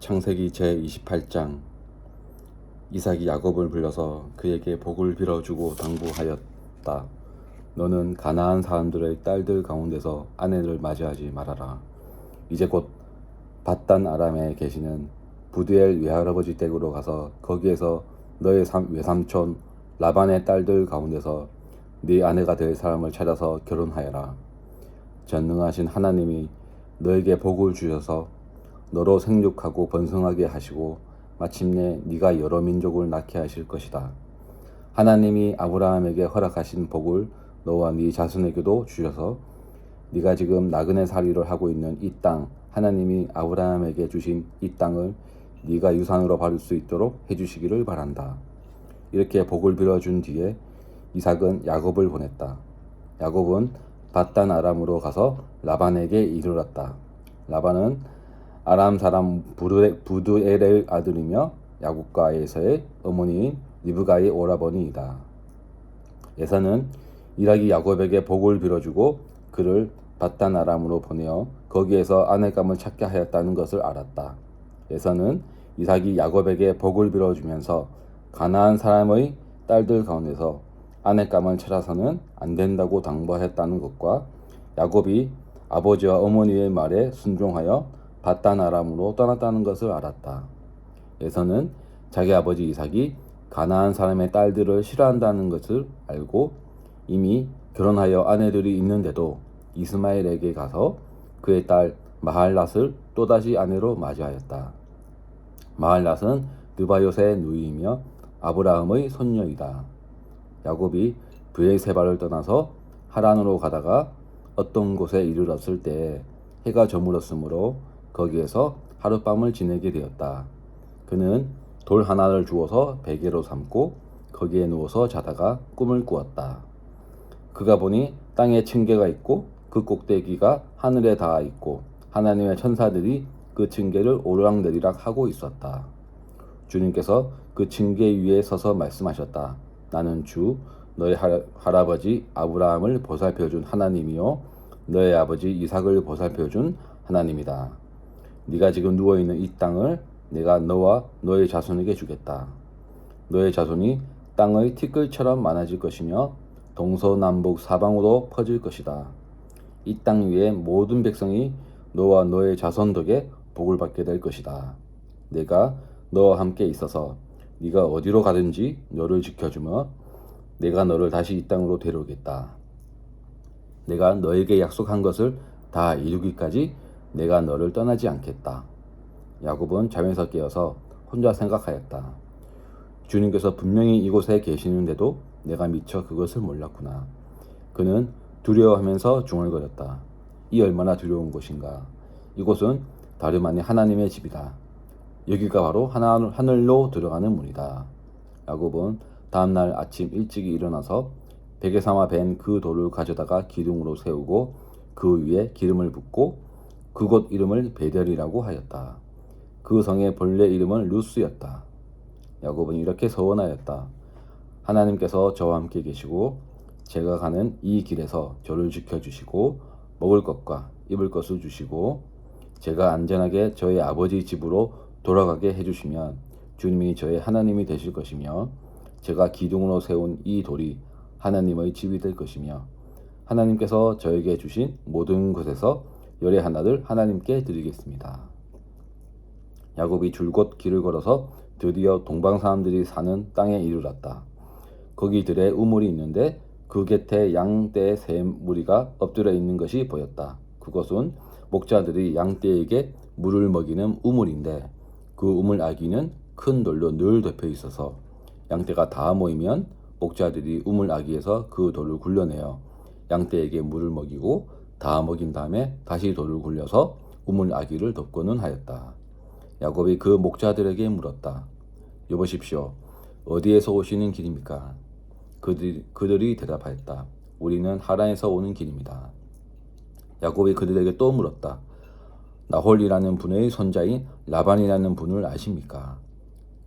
창세기 제28장. 이삭이 야곱을 불러서 그에게 복을 빌어주고 당부하였다. 너는 가나안 사람들의 딸들 가운데서 아내를 맞이하지 말아라. 이제 곧 밧단 아람에 계시는 부두엘 외할아버지 댁으로 가서 거기에서 너의 외삼촌 라반의 딸들 가운데서 네 아내가 될 사람을 찾아서 결혼하여라. 전능하신 하나님이 너에게 복을 주셔서 너로 생육하고 번성하게 하시고 마침내 네가 여러 민족을 낳게 하실 것이다. 하나님이 아브라함에게 허락하신 복을 너와 네 자손에게도 주셔서 네가 지금 나그네 살이를 하고 있는 이 땅, 하나님이 아브라함에게 주신 이 땅을 네가 유산으로 받을 수 있도록 해주시기를 바란다. 이렇게 복을 빌어준 뒤에 이삭은 야곱을 보냈다. 야곱은 밧단 아람으로 가서 라반에게 이르렀다. 라반은 아람 사람 부두엘의 아들이며 야곱과 에서의 어머니인 리브가의 오라버니이다. 에서는 이삭이 야곱에게 복을 빌어주고 그를 밧단 아람으로 보내어 거기에서 아내감을 찾게 하였다는 것을 알았다. 에서는 이삭이 야곱에게 복을 빌어주면서 가나안 사람의 딸들 가운데서 아내감을 찾아서는 안 된다고 당부하였다는 것과 야곱이 아버지와 어머니의 말에 순종하여 밧단 아람으로 떠났다는 것을 알았다. 에서는 자기 아버지 이삭이 가나안 사람의 딸들을 싫어한다는 것을 알고 이미 결혼하여 아내들이 있는데도 이스마엘에게 가서 그의 딸 마할랏을 또다시 아내로 맞이하였다. 마할랏은 느바요스의 누이이며 아브라함의 손녀이다. 야곱이 브엘세바를 떠나서 하란으로 가다가 어떤 곳에 이르렀을 때 해가 저물었으므로 거기에서 하룻밤을 지내게 되었다. 그는 돌 하나를 주워서 베개로 삼고 거기에 누워서 자다가 꿈을 꾸었다. 그가 보니 땅에 층계가 있고 그 꼭대기가 하늘에 닿아 있고 하나님의 천사들이 그 층계를 오르락내리락 하고 있었다. 주님께서 그 층계 위에 서서 말씀하셨다. 나는 주 너의 할아버지 아브라함을 보살펴준 하나님이요 너의 아버지 이삭을 보살펴준 하나님이다. 네가 지금 누워있는 이 땅을 내가 너와 너의 자손에게 주겠다. 너의 자손이 땅의 티끌처럼 많아질 것이며 동서남북 사방으로 퍼질 것이다. 이 땅 위의 모든 백성이 너와 너의 자손 덕에 복을 받게 될 것이다. 내가 너와 함께 있어서 네가 어디로 가든지 너를 지켜주며 내가 너를 다시 이 땅으로 데려오겠다. 내가 너에게 약속한 것을 다 이루기까지 내가 너를 떠나지 않겠다. 야곱은 잠에서 깨어서 혼자 생각하였다. 주님께서 분명히 이곳에 계시는데도 내가 미처 그것을 몰랐구나. 그는 두려워하면서 중얼거렸다. 이 얼마나 두려운 곳인가. 이곳은 다름 아닌 하나님의 집이다. 여기가 바로 하늘로 들어가는 문이다. 야곱은 다음날 아침 일찍 일어나서 베개 삼아 벤 그 돌을 가져다가 기둥으로 세우고 그 위에 기름을 붓고 그곳 이름을 베델이라고 하였다. 그 성의 본래 이름은 루스였다. 야곱은 이렇게 서원하였다. 하나님께서 저와 함께 계시고 제가 가는 이 길에서 저를 지켜주시고 먹을 것과 입을 것을 주시고 제가 안전하게 저의 아버지 집으로 돌아가게 해주시면 주님이 저의 하나님이 되실 것이며 제가 기둥으로 세운 이 돌이 하나님의 집이 될 것이며 하나님께서 저에게 주신 모든 것에서 열의 하나를 하나님께 드리겠습니다. 야곱이 줄곧 길을 걸어서 드디어 동방 사람들이 사는 땅에 이르렀다. 거기 들에 우물이 있는데 그 곁에 양떼의 세 무리가 엎드려 있는 것이 보였다. 그것은 목자들이 양떼에게 물을 먹이는 우물인데 그 우물 아기는 큰 돌로 늘 덮여 있어서 양떼가 다 모이면 목자들이 우물 아기에서 그 돌을 굴려내어 양떼에게 물을 먹이고 다 먹인 다음에 다시 돌을 굴려서 우물 아기를 덮고는 하였다. 야곱이 그 목자들에게 물었다. 여보십시오. 어디에서 오시는 길입니까? 그들이 대답하였다. 우리는 하란에서 오는 길입니다. 야곱이 그들에게 또 물었다. 나홀이라는 분의 손자인 라반이라는 분을 아십니까?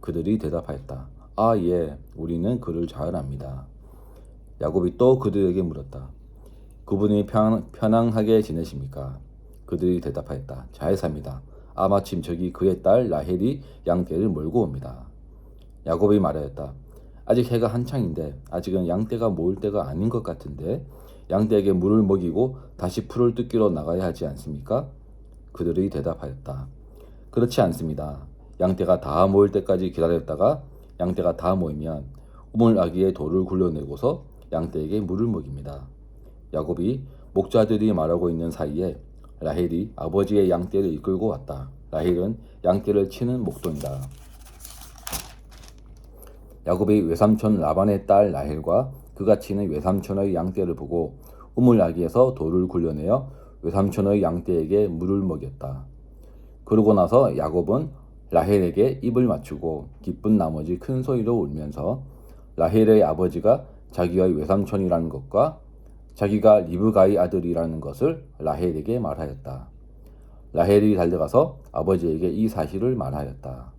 그들이 대답하였다. 아, 예, 우리는 그를 잘 압니다. 야곱이 또 그들에게 물었다. 그분이 편안하게 지내십니까? 그들이 대답하였다. 잘 삽니다. 아마침 저기 그의 딸 라헬이 양떼를 몰고 옵니다. 야곱이 말하였다. 아직 해가 한창인데 아직은 양떼가 모일 때가 아닌 것 같은데 양떼에게 물을 먹이고 다시 풀을 뜯기러 나가야 하지 않습니까? 그들이 대답하였다. 그렇지 않습니다. 양떼가 다 모일 때까지 기다렸다가 양떼가 다 모이면 우물 아기에 돌을 굴려내고서 양떼에게 물을 먹입니다. 야곱이 목자들이 말하고 있는 사이에 라헬이 아버지의 양떼를 이끌고 왔다. 라헬은 양떼를 치는 목동이다. 야곱이 외삼촌 라반의 딸 라헬과 그가 치는 외삼촌의 양떼를 보고 우물 아기에서 돌을 굴려내어 외삼촌의 양떼에게 물을 먹였다. 그러고 나서 야곱은 라헬에게 입을 맞추고 기쁜 나머지 큰 소리로 울면서 라헬의 아버지가 자기의 외삼촌이라는 것과 자기가 리브가의 아들이라는 것을 라헬에게 말하였다. 라헬이 달려가서 아버지에게 이 사실을 말하였다.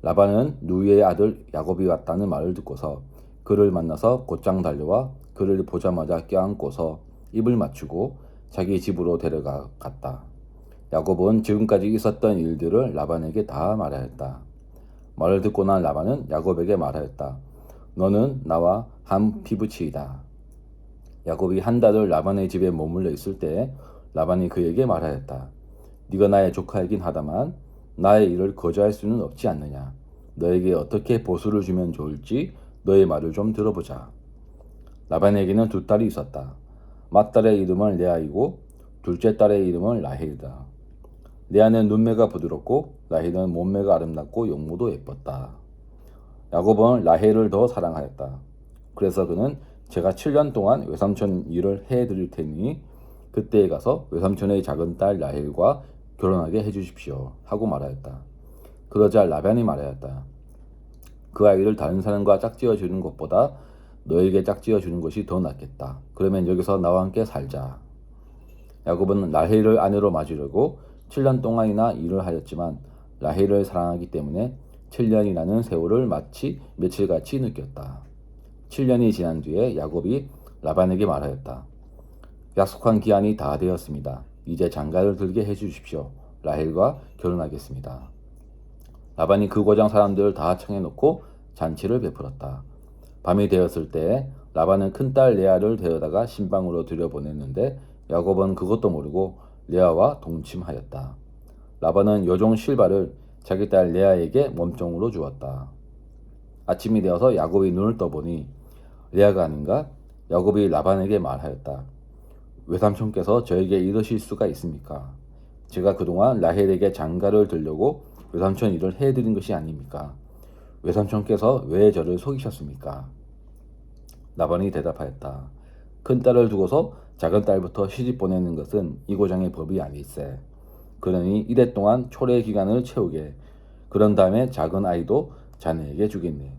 라반은 누이의 아들 야곱이 왔다는 말을 듣고서 그를 만나서 곧장 달려와 그를 보자마자 껴안고서 입을 맞추고 자기 집으로 갔다. 야곱은 지금까지 있었던 일들을 라반에게 다 말하였다. 말을 듣고 난 라반은 야곱에게 말하였다. 너는 나와 한 피부치이다. 야곱이 한 달을 라반의 집에 머물러 있을 때 라반이 그에게 말하였다. 네가 나의 조카이긴 하다만 나의 일을 거저할 수는 없지 않느냐. 너에게 어떻게 보수를 주면 좋을지 너의 말을 좀 들어보자. 라반에게는 두 딸이 있었다. 맏딸의 이름은 레아이고 둘째 딸의 이름은 라헬이다. 레아는 눈매가 부드럽고 라헬은 몸매가 아름답고 용모도 예뻤다. 야곱은 라헬을 더 사랑하였다. 그래서 그는 제가 7년 동안 외삼촌 일을 해드릴 테니 그때에 가서 외삼촌의 작은 딸 라헬과 결혼하게 해주십시오 하고 말하였다. 그러자 라반이 말하였다. 그 아이를 다른 사람과 짝지어 주는 것보다 너에게 짝지어 주는 것이 더 낫겠다. 그러면 여기서 나와 함께 살자. 야곱은 라헬을 아내로 맞으려고 7년 동안이나 일을 하였지만 라헬을 사랑하기 때문에 7년이라는 세월을 마치 며칠같이 느꼈다. 7년이 지난 뒤에 야곱이 라반에게 말하였다. 약속한 기한이 다 되었습니다. 이제 장가를 들게 해주십시오. 라헬과 결혼하겠습니다. 라반이 그 고장 사람들을 다 청해놓고 잔치를 베풀었다. 밤이 되었을 때 라반은 큰딸 레아를 데려다가 신방으로 들여보냈는데 야곱은 그것도 모르고 레아와 동침하였다. 라반은 여종 실바를 자기 딸 레아에게 몸종으로 주었다. 아침이 되어서 야곱이 눈을 떠보니 레아가 아닌가? 야곱이 라반에게 말하였다. 외삼촌께서 저에게 이러실 수가 있습니까? 제가 그동안 라헬에게 장가를 들려고 외삼촌 일을 해드린 것이 아닙니까? 외삼촌께서 왜 저를 속이셨습니까? 라반이 대답하였다. 큰딸을 두고서 작은 딸부터 시집 보내는 것은 이 고장의 법이 아닐세. 그러니 이래 동안 초래 기간을 채우게. 그런 다음에 작은 아이도 자네에게 주겠네.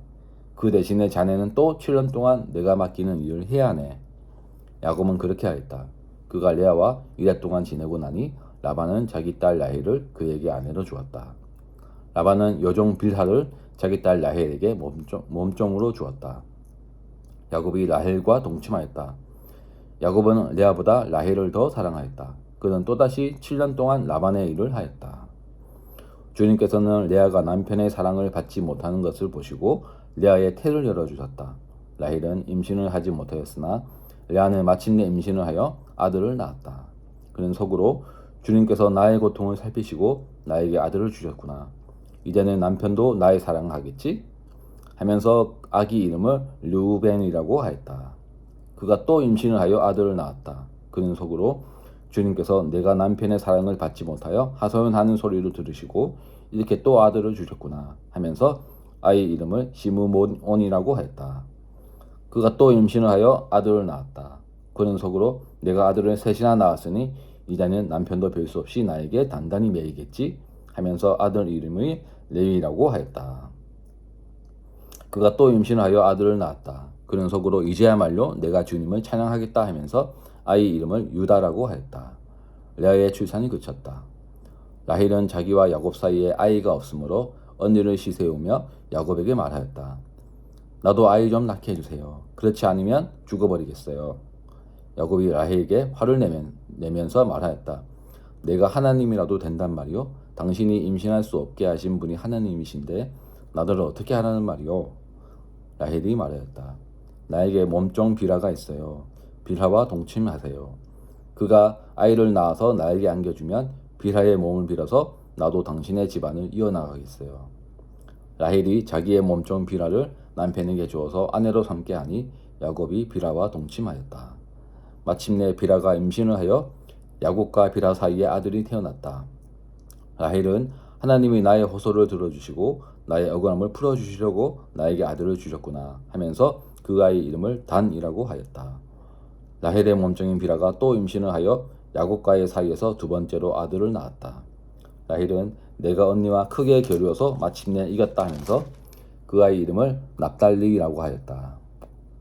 그 대신에 자네는 또 7년 동안 내가 맡기는 일을 해야 하네. 야곱은 그렇게 하였다. 그가 레아와 이래 동안 지내고 나니 라반은 자기 딸 라헬을 그에게 아내로 주었다. 라반은 여종 빌하를 자기 딸 라헬에게 몸종으로 주었다. 야곱이 라헬과 동침하였다. 야곱은 레아보다 라헬을 더 사랑하였다. 그는 또다시 7년 동안 라반의 일을 하였다. 주님께서는 레아가 남편의 사랑을 받지 못하는 것을 보시고 레아의 태를 열어주셨다. 라헬은 임신을 하지 못하였으나 레아는 마침내 임신을 하여 아들을 낳았다. 그는 속으로 주님께서 나의 고통을 살피시고 나에게 아들을 주셨구나. 이제는 남편도 나의 사랑을 하겠지? 하면서 아기 이름을 르우벤이라고 하였다. 그가 또 임신을 하여 아들을 낳았다. 그는 속으로 주님께서 내가 남편의 사랑을 받지 못하여 하소연하는 소리를 들으시고 이렇게 또 아들을 주셨구나 하면서 아이 이름을 시므온이라고 하였다. 그가 또 임신을 하여 아들을 낳았다. 그는 속으로 내가 아들을 셋이나 낳았으니 이제는 남편도 별 수 없이 나에게 단단히 매이겠지 하면서 아들 이름을 레위라고 하였다. 그가 또 임신을 하여 아들을 낳았다. 그는 속으로 이제야말로 내가 주님을 찬양하겠다 하면서 아이 이름을 유다라고 하였다. 레아의 출산이 그쳤다. 라헬은 자기와 야곱 사이에 아이가 없으므로 언니를 시세우며 야곱에게 말하였다. 나도 아이 좀 낳게 해주세요. 그렇지 않으면 죽어버리겠어요. 야곱이 라헬에게 화를 내면서 말하였다. 내가 하나님이라도 된단 말이요. 당신이 임신할 수 없게 하신 분이 하나님이신데 나더러 어떻게 하라는 말이오? 라헬이 말하였다. 나에게 몸종 빌하가 있어요. 빌하와 동침하세요. 그가 아이를 낳아서 나에게 안겨주면 빌하의 몸을 빌어서 나도 당신의 집안을 이어나가겠어요. 라헬이 자기의 몸종 빌하를 남편에게 주어서 아내로 삼게 하니 야곱이 빌하와 동침하였다. 마침내 빌하가 임신을 하여 야곱과 빌하 사이에 아들이 태어났다. 라헬은 하나님이 나의 호소를 들어주시고 나의 억울함을 풀어주시려고 나에게 아들을 주셨구나 하면서 그 아이 이름을 단이라고 하였다. 라헬의 몸종인 빌하가 또 임신을 하여 야곱과의 사이에서 두 번째로 아들을 낳았다. 라헬은 내가 언니와 크게 겨루어서 마침내 이겼다 하면서 그 아이 이름을 납달리라고 하였다.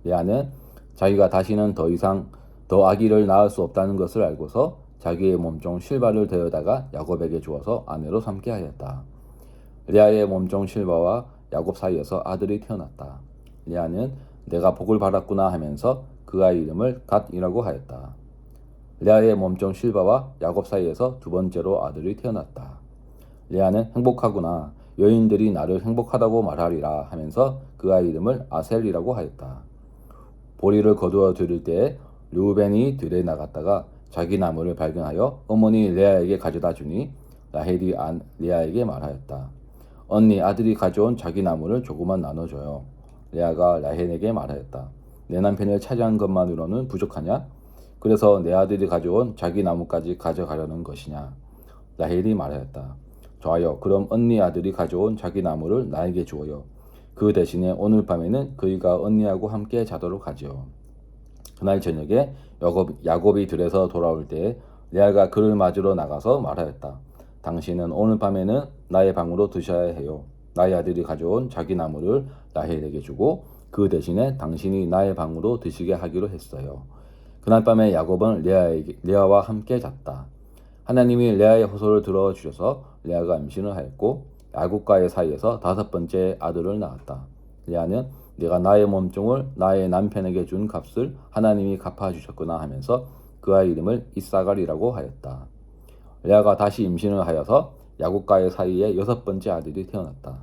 레아는 자기가 다시는 더 이상 더 아기를 낳을 수 없다는 것을 알고서 자기의 몸종 실바를 데려다가 야곱에게 주어서 아내로 삼게 하였다. 레아의 몸종 실바와 야곱 사이에서 아들이 태어났다. 레아는 내가 복을 받았구나 하면서 그 아이 이름을 갓이라고 하였다. 레아의 몸종 실바와 야곱 사이에서 두 번째로 아들이 태어났다. 레아는 행복하구나. 여인들이 나를 행복하다고 말하리라 하면서 그 아이 이름을 아셀이라고 하였다. 보리를 거두어 들을 때에 르우벤이 들에 나갔다가 자기 나무를 발견하여 어머니 레아에게 가져다 주니 라헬이 레아에게 말하였다. 언니 아들이 가져온 자기 나무를 조금만 나눠줘요. 레아가 라헬에게 말하였다. 내 남편을 차지한 것만으로는 부족하냐? 그래서 내 아들이 가져온 자기 나무까지 가져가려는 것이냐? 라헬이 말하였다. 좋아요. 그럼 언니 아들이 가져온 자기 나무를 나에게 주어요. 그 대신에 오늘 밤에는 그이가 언니하고 함께 자도록 하지요. 그날 저녁에 야곱이 들에서 돌아올 때에 레아가 그를 맞으러 나가서 말하였다. 당신은 오늘 밤에는 나의 방으로 드셔야 해요. 나의 아들이 가져온 자기 나무를 라헬에게 주고 그 대신에 당신이 나의 방으로 드시게 하기로 했어요. 그날 밤에 야곱은 레아와 함께 잤다. 하나님이 레아의 호소를 들어주셔서 레아가 임신을 하였고 야곱과의 사이에서 다섯 번째 아들을 낳았다. 레아는 내가 나의 몸종을 나의 남편에게 준 값을 하나님이 갚아주셨구나 하면서 그 아이 이름을 이사갈이라고 하였다. 레아가 다시 임신을 하여서 야곱과의 사이에 여섯 번째 아들이 태어났다.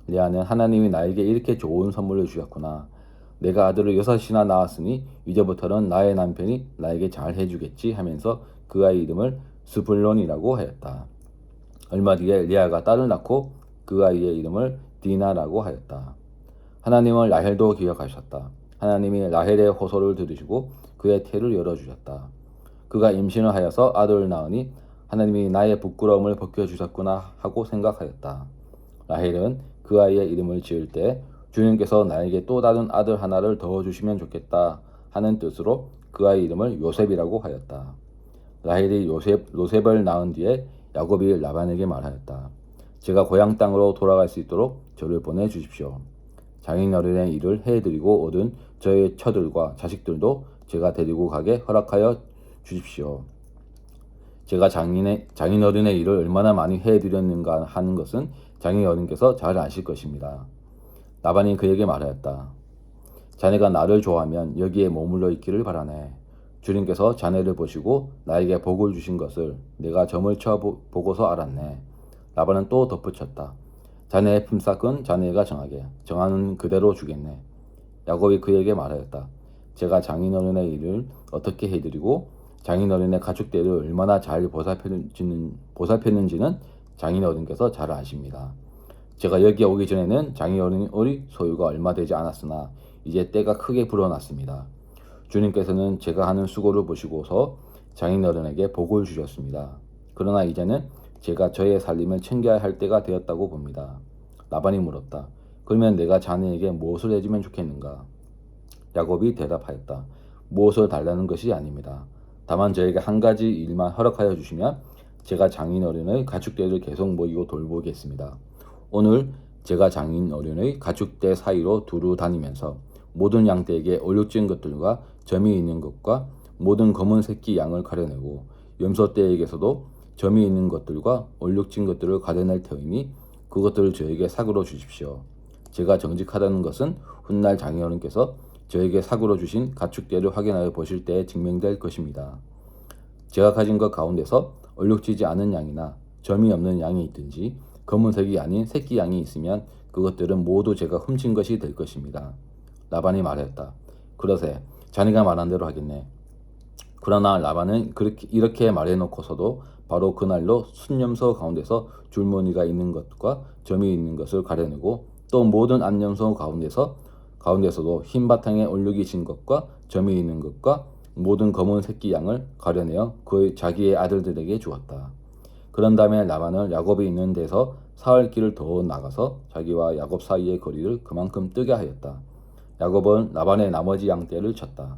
레아는 하나님이 나에게 이렇게 좋은 선물을 주셨구나. 내가 아들을 여섯이나 낳았으니 이제부터는 나의 남편이 나에게 잘 해주겠지 하면서 그 아이 이름을 스불론이라고 하였다. 얼마 뒤에 레아가 딸을 낳고 그 아이의 이름을 디나라고 하였다. 하나님은 라헬도 기억하셨다. 하나님이 라헬의 호소를 들으시고 그의 태를 열어주셨다. 그가 임신을 하여서 아들을 낳으니 하나님이 나의 부끄러움을 벗겨주셨구나 하고 생각하였다. 라헬은 그 아이의 이름을 지을 때 주님께서 나에게 또 다른 아들 하나를 더 주시면 좋겠다 하는 뜻으로 그 아이 이름을 요셉이라고 하였다. 라헬이 요셉을 낳은 뒤에 야곱이 라반에게 말하였다. 제가 고향 땅으로 돌아갈 수 있도록 저를 보내주십시오. 장인어른의 일을 해드리고 얻은 저의 처들과 자식들도 제가 데리고 가게 허락하여 주십시오. 제가 장인어른의 일을 얼마나 많이 해드렸는가 하는 것은 장인어른께서 잘 아실 것입니다. 라반이 그에게 말하였다. 자네가 나를 좋아하면 여기에 머물러 있기를 바라네. 주님께서 자네를 보시고 나에게 복을 주신 것을 내가 점을 쳐 보고서 알았네. 라반은 또 덧붙였다. 자네의 품삯은 자네가 정하는 그대로 주겠네. 야곱이 그에게 말하였다. 제가 장인어른의 일을 어떻게 해드리고 장인어른의 가축대를 얼마나 잘 보살폈는지는 장인어른께서 잘 아십니다. 제가 여기에 오기 전에는 장인어른의 소유가 얼마 되지 않았으나 이제 때가 크게 불어났습니다. 주님께서는 제가 하는 수고를 보시고서 장인어른에게 복을 주셨습니다. 그러나 이제는 제가 저의 살림을 챙겨야 할 때가 되었다고 봅니다. 라반이 물었다. 그러면 내가 자네에게 무엇을 해주면 좋겠는가? 야곱이 대답하였다. 무엇을 달라는 것이 아닙니다. 다만 저에게 한 가지 일만 허락하여 주시면 제가 장인어른의 가축대를 계속 모이고 돌보겠습니다. 오늘 제가 장인어른의 가축대 사이로 두루 다니면서 모든 양떼에게 얼룩진 것들과 점이 있는 것과 모든 검은 새끼 양을 가려내고 염소떼에게서도 점이 있는 것들과 얼룩진 것들을 가려낼 터이니 그것들을 저에게 삭으로 주십시오. 제가 정직하다는 것은 훗날 장인어른께서 저에게 삭으로 주신 가축대를 확인하여 보실 때에 증명될 것입니다. 제가 가진 것 가운데서 얼룩지지 않은 양이나 점이 없는 양이 있든지 검은색이 아닌 새끼 양이 있으면 그것들은 모두 제가 훔친 것이 될 것입니다. 라반이 말했다. 그러세, 자네가 말한 대로 하겠네. 그러나 라반은 이렇게 말해놓고서도 바로 그날로 순념소 가운데서 줄무늬가 있는 것과 점이 있는 것을 가려내고 또 모든 암염소 가운데서도 흰 바탕에 얼룩이 진 것과 점이 있는 것과 모든 검은 새끼 양을 가려내어 자기의 아들들에게 주었다. 그런 다음에 라반은 야곱이 있는 데서 사흘 길을 더 나가서 자기와 야곱 사이의 거리를 그만큼 뜨게 하였다. 야곱은 라반의 나머지 양떼를 쳤다.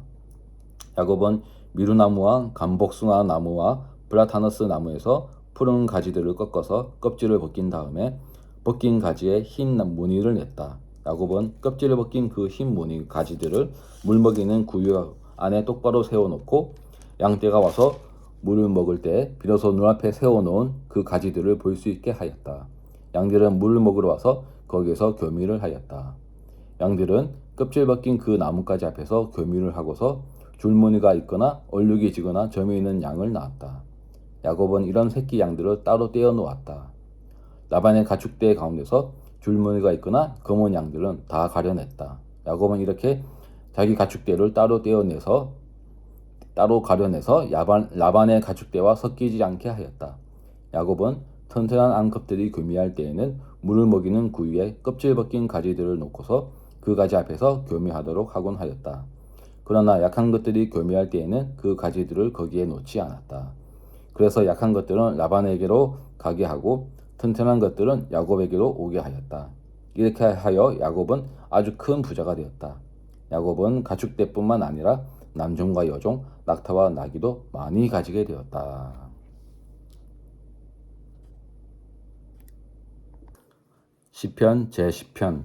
야곱은 미루나무와 감복숭아 나무와 플라타너스 나무에서 푸른 가지들을 꺾어서 껍질을 벗긴 다음에 벗긴 가지에 흰 무늬를 냈다. 야곱은 껍질을 벗긴 그 흰 무늬 가지들을 물먹이는 구유 안에 똑바로 세워놓고 양떼가 와서 물을 먹을 때 비로소 눈앞에 세워놓은 그 가지들을 볼 수 있게 하였다. 양들은 물을 먹으러 와서 거기에서 교미를 하였다. 양들은 껍질 벗긴 그 나뭇가지 앞에서 교미를 하고서 줄무늬가 있거나 얼룩이 지거나 점이 있는 양을 낳았다. 야곱은 이런 새끼 양들을 따로 떼어 놓았다. 라반의 가축대 가운데서 줄무늬가 있거나 검은 양들은 다 가려냈다. 야곱은 이렇게 자기 가축대를 따로 가려내서 라반의 가축대와 섞이지 않게 하였다. 야곱은 튼튼한 암컷들이 교미할 때에는 물을 먹이는 구유에 껍질 벗긴 가지들을 놓고서 그 가지 앞에서 교미하도록 하곤 하였다. 그러나 약한 것들이 교미할 때에는 그 가지들을 거기에 놓지 않았다. 그래서 약한 것들은 라반에게로 가게 하고 튼튼한 것들은 야곱에게로 오게 하였다. 이렇게 하여 야곱은 아주 큰 부자가 되었다. 야곱은 가축대뿐만 아니라 남종과 여종, 낙타와 나귀도 많이 가지게 되었다. 시편 제10편.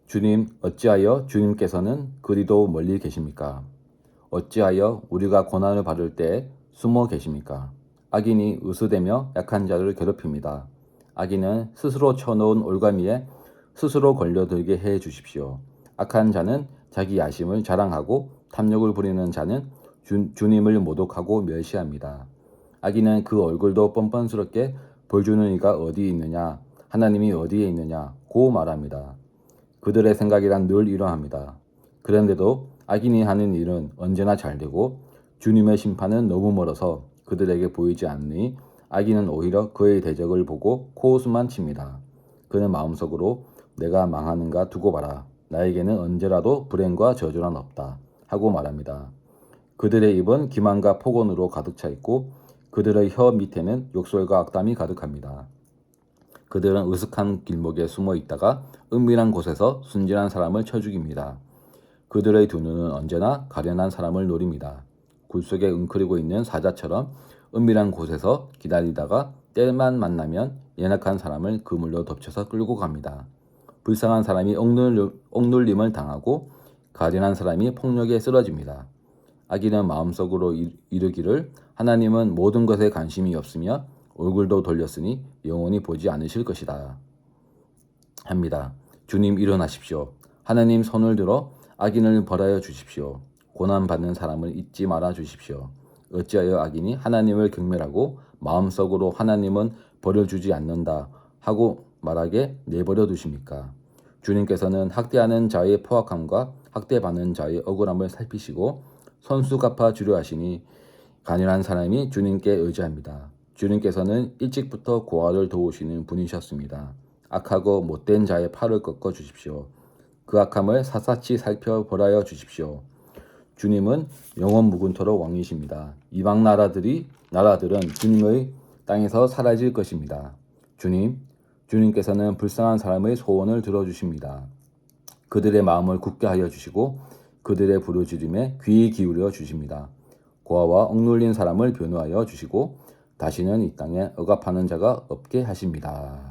주님, 어찌하여 주님께서는 그리도 멀리 계십니까? 어찌하여 우리가 고난을 받을 때 숨어 계십니까? 악인이 의수되며 약한 자를 괴롭힙니다. 악인은 스스로 쳐놓은 올가미에 스스로 걸려들게 해 주십시오. 악한 자는 자기 야심을 자랑하고 탐욕을 부리는 자는 주님을 모독하고 멸시합니다. 악인은 그 얼굴도 뻔뻔스럽게 볼주는 이가 어디 있느냐, 하나님이 어디에 있느냐 고 말합니다. 그들의 생각이란 늘 이러합니다. 그런데도 악인이 하는 일은 언제나 잘되고 주님의 심판은 너무 멀어서 그들에게 보이지 않으니 악인은 오히려 그의 대적을 보고 코웃음만 칩니다. 그는 마음속으로 내가 망하는가 두고 봐라. 나에게는 언제라도 불행과 저주란 없다. 하고 말합니다. 그들의 입은 기만과 폭언으로 가득 차 있고 그들의 혀 밑에는 욕설과 악담이 가득합니다. 그들은 으슥한 길목에 숨어 있다가 은밀한 곳에서 순진한 사람을 쳐 죽입니다. 그들의 두 눈은 언제나 가련한 사람을 노립니다. 굴 속에 웅크리고 있는 사자처럼 은밀한 곳에서 기다리다가 때만 만나면 연약한 사람을 그물로 덮쳐서 끌고 갑니다. 불쌍한 사람이 억눌림을 당하고 가련한 사람이 폭력에 쓰러집니다. 악인은 마음속으로 이르기를 하나님은 모든 것에 관심이 없으며 얼굴도 돌렸으니 영원히 보지 않으실 것이다. 합니다. 주님 일어나십시오. 하나님 손을 들어 악인을 벌하여 주십시오. 고난받는 사람을 잊지 말아 주십시오. 어찌하여 악인이 하나님을 경멸하고 마음속으로 하나님은 벌을 주지 않는다 하고 말하게 내버려 두십니까? 주님께서는 학대하는 자의 포악함과 학대받는 자의 억울함을 살피시고 선수 갚아 주려 하시니 간연한 사람이 주님께 의지합니다. 주님께서는 일찍부터 고아를 도우시는 분이셨습니다. 악하고 못된 자의 팔을 꺾어 주십시오. 그 악함을 샅샅이 살펴 벌하여 주십시오. 주님은 영원 무궁토록 왕이십니다. 이방 나라들은 주님의 땅에서 사라질 것입니다. 주님께서는 불쌍한 사람의 소원을 들어주십니다. 그들의 마음을 굳게 하여 주시고 그들의 부르짖음에 귀 기울여 주십니다. 고아와 억눌린 사람을 변호하여 주시고 다시는 이 땅에 억압하는 자가 없게 하십니다.